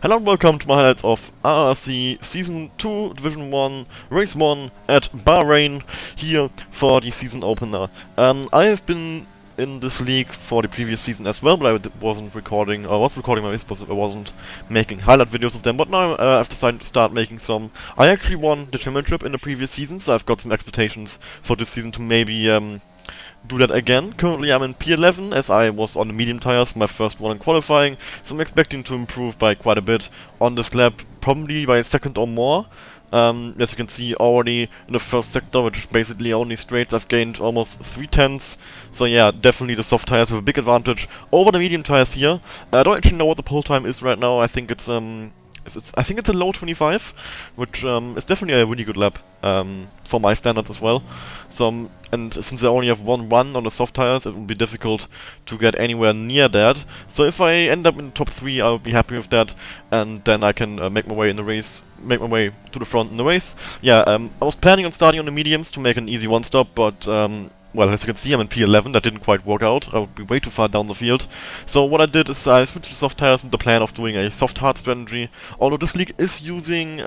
Hello and welcome to my highlights of RRC Season 2, Division 1, Race 1 at Bahrain, here for the season opener. I have been in this league for the previous season as well, but I wasn't recording, or was recording my race, but I wasn't making highlight videos of them, but now I've decided to start making some. I actually won the championship in the previous season, so I've got some expectations for this season to maybe do that again. Currently I'm in P11 as I was on the medium tires, my first one in qualifying, so I'm expecting to improve by quite a bit on this lap, probably by a second or more. As you can see already in the first sector, which is basically only straights, I've gained almost 3/10. So yeah, definitely the soft tires have a big advantage over the medium tires here. I don't actually know what the pole time is right now. I think it's I think it's a low 25, which is definitely a really good lap for my standards as well. So, and since I only have one run on the soft tires, it will be difficult to get anywhere near that. So if I end up in the top 3, I'll be happy with that, and then I can make my way in the race, make my way to the front in the race. Yeah, I was planning on starting on the mediums to make an easy one-stop, but well, as you can see, I'm in P11, that didn't quite work out. I would be way too far down the field. So what I did is I switched to soft tires with the plan of doing a soft-hard strategy. Although this league is using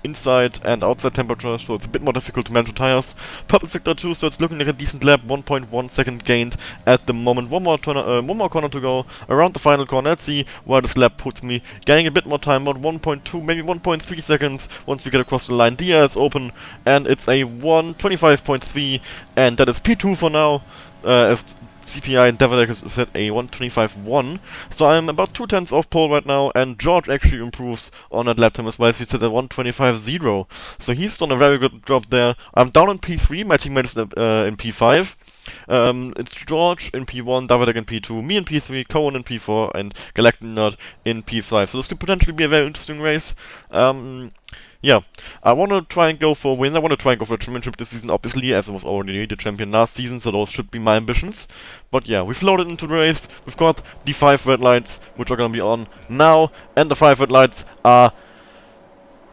inside and outside temperatures, so it's a bit more difficult to manage the tires. Purple sector 2, so it's looking like a decent lap, 1.1 second gained at the moment. One more corner to go, around the final corner. Let's see where this lap puts me. Getting a bit more time, about 1.2, maybe 1.3 seconds once we get across the line. DIA is open, and it's a 1:25.3, and that is P2 for now, as CPI and Davidek is set a 1:25.1. So I'm about 2/10 off pole right now, and George actually improves on that lap time as well. He's set at 1:25.0. So he's done a very good job there. I'm down in P3, my teammate is in P5. It's George in P1, Davidek in P2, me in P3, Cohen in P4, and Galactic Nerd in P5. So this could potentially be a very interesting race. Yeah, I want to try and go for a win. I want to try and go for a championship this season, obviously, as I was already the champion last season, so those should be my ambitions. But yeah, we've loaded into the race. We've got the 5 red lights, which are going to be on now, and the 5 red lights are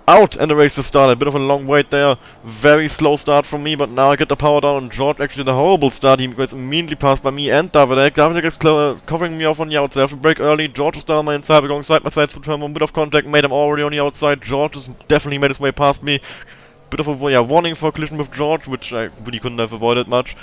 out, and the race has started. A bit of a long wait there, very slow start from me, but now I get the power down, and George actually did a horrible start. He gets immediately passed by me and Davidek. Davidek is covering me off on the outside. I have to brake early. George is down on my inside. We're going side by side to turn one. Bit of contact made him already on the outside. George has definitely made his way past me. Bit of a warning for a collision with George, which I really couldn't have avoided much.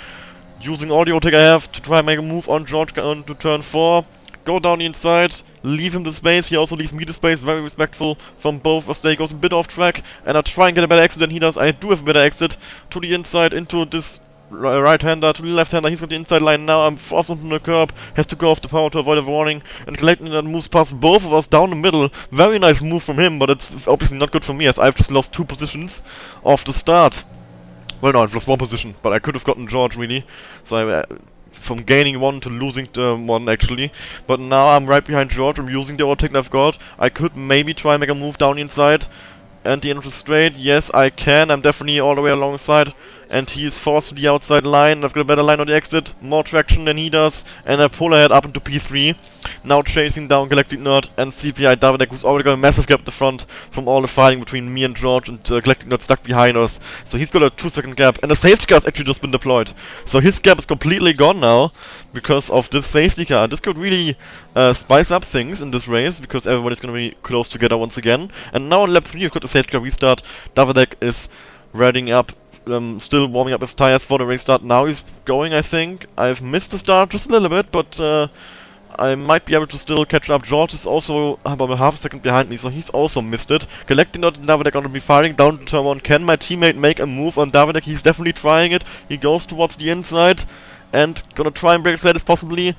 Using all the OTEC I have to try and make a move on George onto turn 4. Go down the inside, leave him the space. He also leaves me the space, very respectful from both as they goes a bit off track, and I try and get a better exit than he does. I do have a better exit to the inside into this right-hander, to the left-hander. He's got the inside line now. I'm forced onto the curb, has to go off the power to avoid a warning, and collecting that moves past both of us down the middle. Very nice move from him, but it's obviously not good for me as I've just lost 2 positions off the start. Well, no, I've lost 1 position, but I could have gotten George really. So I from gaining 1 to losing 1 actually. But now I'm right behind George. I'm using the overtake I've got. I could maybe try and make a move down the inside and the entrance straight. Yes, I can. I'm definitely all the way alongside. And he is forced to the outside line. I've got a better line on the exit, more traction than he does, and I pull ahead up into P3. Now chasing down Galactic Nerd and CPI Davidek, who's already got a massive gap at the front from all the fighting between me and George, and Galactic Nerd stuck behind us. So he's got a 2-second gap, and the safety car has actually just been deployed. So his gap is completely gone now because of this safety car. This could really spice up things in this race, because everybody's going to be close together once again. And now on lap 3, we've got the safety car restart. Davidek is readying up. Still warming up his tires for the race start. Now he's going, I think. I've missed the start just a little bit, but I might be able to still catch up. George is also about a half a second behind me, so he's also missed it. Galactic Nerd and Davidek are going to be fighting down to turn 1. Can my teammate make a move on Davidek? He's definitely trying it. He goes towards the inside and gonna try and break his latest possibly.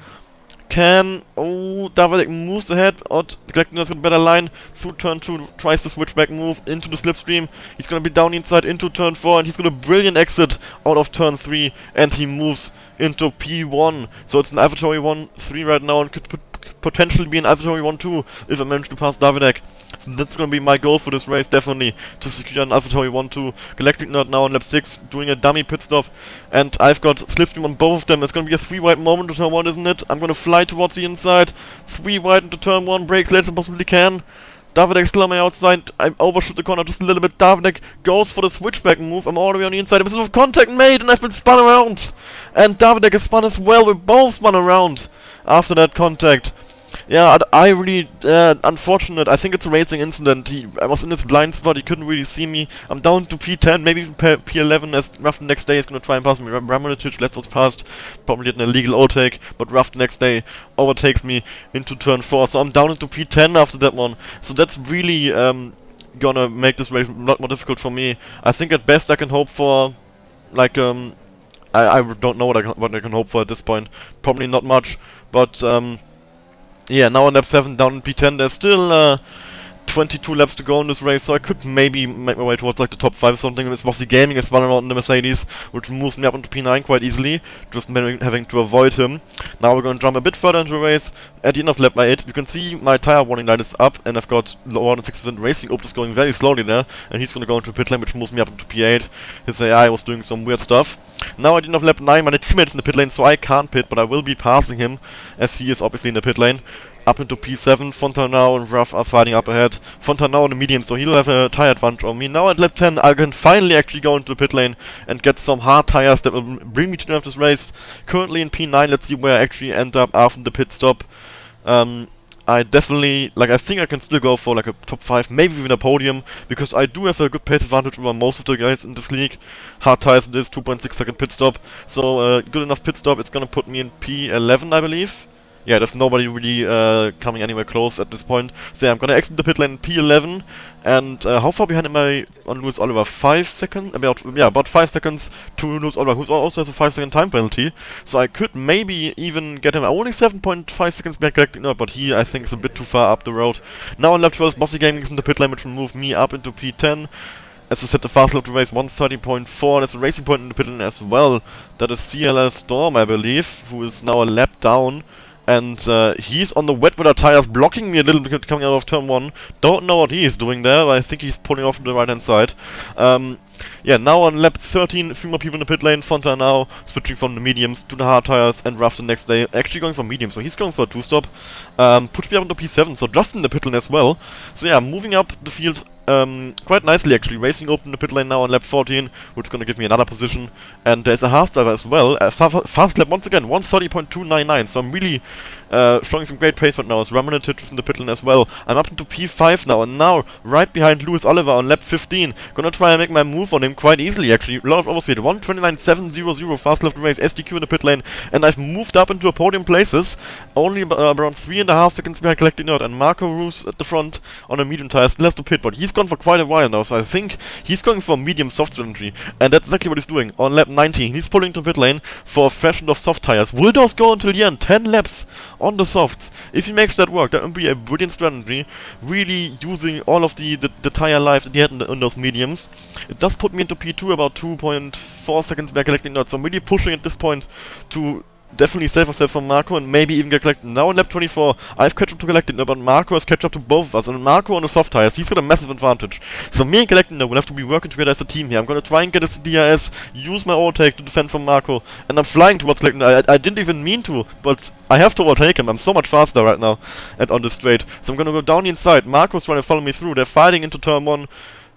Davidek moves ahead, Galactic Nerd's got a better line through turn 2, tries to switch back move into the slipstream. He's gonna be down the inside into turn 4, and he's got a brilliant exit out of turn 3, and he moves into P1. So it's an AlphaTauri 1-3 right now, and could potentially be an AlphaTauri 1-2 if I manage to pass Davidek. So that's gonna be my goal for this race, definitely, to secure an AlphaTauri 1-2. Galactic Nerd now on lap 6, doing a dummy pit stop, and I've got slipstream on both of them. It's gonna be a 3 wide moment to turn 1, isn't it? I'm gonna fly towards the inside, 3 wide into turn 1, brakes late as I possibly can. Davidek still on my outside. I overshoot the corner just a little bit. Davidek goes for the switchback move. I'm all the way on the inside. There's a contact made, and I've been spun around. And Davidek is spun as well. We're both spun around after that contact. Yeah, I really, unfortunate. I think it's a racing incident. I was in his blind spot, he couldn't really see me. I'm down to P10, maybe even P11, as Ruff the next day is gonna try and pass me. Ramonicic lets us past, probably did an illegal overtake, but Ruff the next day overtakes me into turn 4. So I'm down into P10 after that one. So that's really, gonna make this race a lot more difficult for me. I think at best I can hope for, like, I don't know what I can hope for at this point. Probably not much, but, yeah, now on lap 7 down in P10, there's still 22 laps to go in this race, so I could maybe make my way towards like the top 5 or something. This Bossy Gaming is running around in the Mercedes, which moves me up into P9 quite easily, just having to avoid him. Now we're going to jump a bit further into the race. At the end of lap 8, you can see my tire warning light is up, and I've got lower than 6% racing. Optus going very slowly there, and he's going to go into pit lane, which moves me up into P8. His AI was doing some weird stuff. Now at the end of lap 9, my teammate is in the pit lane, so I can't pit, but I will be passing him, as he is obviously in the pit lane. Up into P7, Fontanao and Ruff are fighting up ahead. Fontanao in the medium, so he'll have a tire advantage on me. Now at lap 10, I can finally actually go into the pit lane and get some hard tires that will bring me to the end of this race. Currently in P9, let's see where I actually end up after the pit stop. I definitely, like, I think I can still go for like a top 5, maybe even a podium, because I do have a good pace advantage over most of the guys in this league. Hard tires it is, 2.6 second pit stop, so good enough pit stop. It's gonna put me in P11, I believe. Yeah, there's nobody really coming anywhere close at this point. So yeah, I'm gonna exit the pit lane in P11, and how far behind am I on Lewis Oliver? 5 seconds? About 5 seconds to Lewis Oliver, who also has a 5-second time penalty. So I could maybe even get him only 7.5 seconds back collecting up, but he, I think, is a bit too far up the road. Now on lap 12, Bossy Gaming is in the pit lane, which will move me up into P10. As I said, the fast lap of the race, 130.4, there's a racing point in the pit lane as well. That is CLL Storm, I believe, who is now a lap down. And he's on the wet weather tires, blocking me a little bit coming out of turn 1. Don't know what he is doing there, but I think he's pulling off to the right hand side. Yeah, now on lap 13, a few more people in the pit lane. Fonta now switching from the mediums to the hard tires, and Ruff the next day actually going for medium, so he's going for a 2-stop. Puts me up into P7, so just in the pit lane as well. So yeah, moving up the field quite nicely actually. Racing open the pit lane now on lap 14, which is going to give me another position. And there's a Haas driver as well. Fast lap once again, 130.299, so I'm really showing some great pace right now as Ramonicic is in the pit lane as well. I'm up into P5 now, and now right behind Lewis Oliver on lap 15. Gonna try and make my move on him quite easily actually. A lot of overspeed, 129.700 fast left race, SDQ in the pit lane, and I've moved up into a podium places. Only around 3.5 seconds behind Collecting Nerd, and Marco Roos at the front on a medium tire still has to pit, but he's gone for quite a while now, so I think he's going for a medium soft strategy, and that's exactly what he's doing. On lap 19, he's pulling to pit lane for a fresh of soft tires. Will those go until the end? 10 laps on the softs. If he makes that work, that would be a brilliant strategy, really using all of the tire life that he had in those mediums. It does put me into P2 about 2.4 seconds back collecting Nerd, so I'm really pushing at this point to definitely save myself from Marco and maybe even get collected. Now in lap 24, I've catch up to Collecting, but Marco has catch up to both of us, and Marco on the soft tires, he's got a massive advantage. So me and Collecting will have to be working together as a team here. I'm gonna try and get a DRS, use my overtake to defend from Marco, and I'm flying towards Collecting. I didn't even mean to, but I have to overtake him. I'm so much faster right now and on this straight. So I'm gonna go down the inside. Marco's trying to follow me through. They're fighting into turn 1.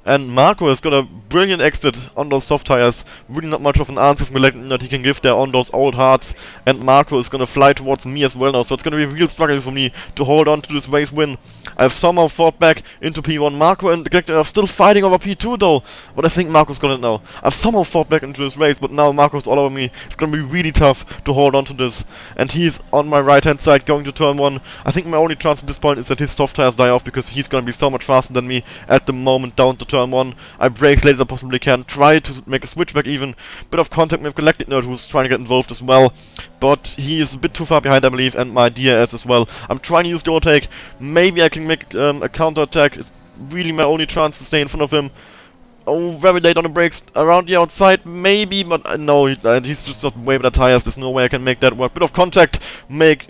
And Marco has got a brilliant exit on those soft tires. Really not much of an answer from Collecting that he can give there on those old hards. And Marco is gonna fly towards me as well now, so it's gonna be a real struggle for me to hold on to this race win. I've somehow fought back into P1. Marco and the Collector are still fighting over P2 though, but I think Marco's got it now. I've somehow fought back into this race, but now Marco's all over me. It's gonna be really tough to hold on to this. And he's on my right hand side going to turn 1. I think my only chance at this point is that his soft tires die off, because he's gonna be so much faster than me at the moment down to turn 1. I brake as late as I possibly can, try to make a switch back even. Bit of contact with Collected Nerd, who's trying to get involved as well, but he is a bit too far behind, I believe, and my DRS as well. I'm trying to use the overtake. Maybe I can make a counter attack. It's really my only chance to stay in front of him. Oh, very late on the brakes, around the outside, maybe, but no, he's just got way better tires. There's no way I can make that work. Bit of contact, made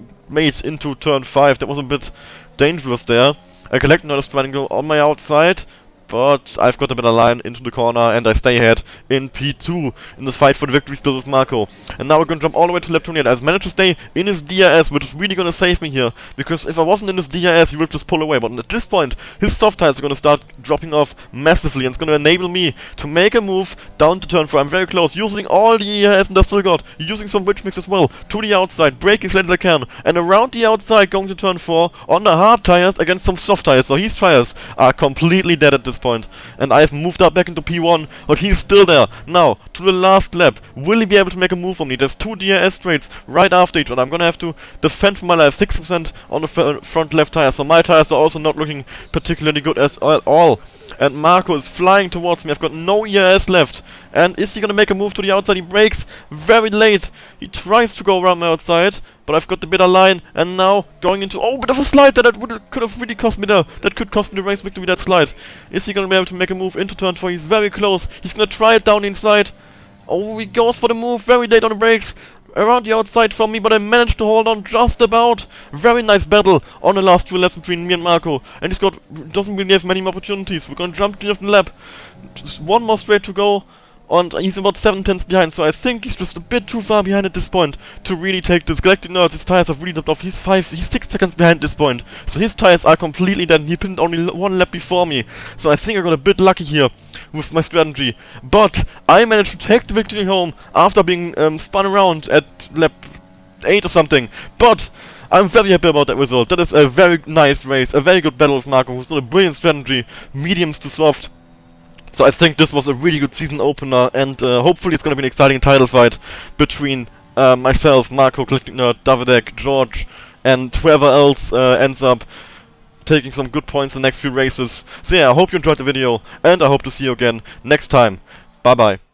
into turn 5. That was a bit dangerous there. I Collected Nerd is trying to go on my outside. but I've got a better line into the corner and I stay ahead in P2 in the fight for the victory still with Marco. And now we're gonna jump all the way to Leptonian. I've managed to stay in his DRS, which is really gonna save me here, because if I wasn't in his DRS, he would just pull away. But at this point, his soft tires are gonna start dropping off massively, and it's gonna enable me to make a move down to turn 4. I'm very close, using all the ERS and I still got, using some witch mix as well, to the outside, braking as late as I can, and around the outside going to turn 4 on the hard tires against some soft tires. So his tires are completely dead at this point, and I've moved up back into P1, but he's still there. Now, to the last lap, will he be able to make a move on me? There's 2 DRS straights right after each other. I'm gonna have to defend for my life, 6% on the front left tire, so my tires are also not looking particularly good at all. And Marco is flying towards me. I've got no ERS left. And is he gonna make a move to the outside? He brakes very late. He tries to go around my outside, but I've got the better line. And now going into bit of a slide that could have really cost me there. That could cost me the race victory. That slide. Is he gonna be able to make a move into turn 4? He's very close. He's gonna try it down inside. Oh, he goes for the move very late on the brakes. Around the outside from me, but I managed to hold on just about. Very nice battle on the last 2 laps between me and Marco. And he's doesn't really have many more opportunities. We're gonna jump to the 11th lap. Just 1 more straight to go. And he's about 7 tenths behind, so I think he's just a bit too far behind at this point to really take this. Galactic Nerds, his tires have really dropped off. He's 6 seconds behind at this point. So his tires are completely dead. He pinned only 1 lap before me. So I think I got a bit lucky here with my strategy. But I managed to take the victory home after being spun around at lap 8 or something. But I'm very happy about that result. That is a very nice race, a very good battle with Marco, who's done a brilliant strategy, mediums to soft. So I think this was a really good season opener, and hopefully it's going to be an exciting title fight between myself, Marco, Galactic Nerd, Davidek, George, and whoever else ends up taking some good points in the next few races. So yeah, I hope you enjoyed the video, and I hope to see you again next time. Bye bye.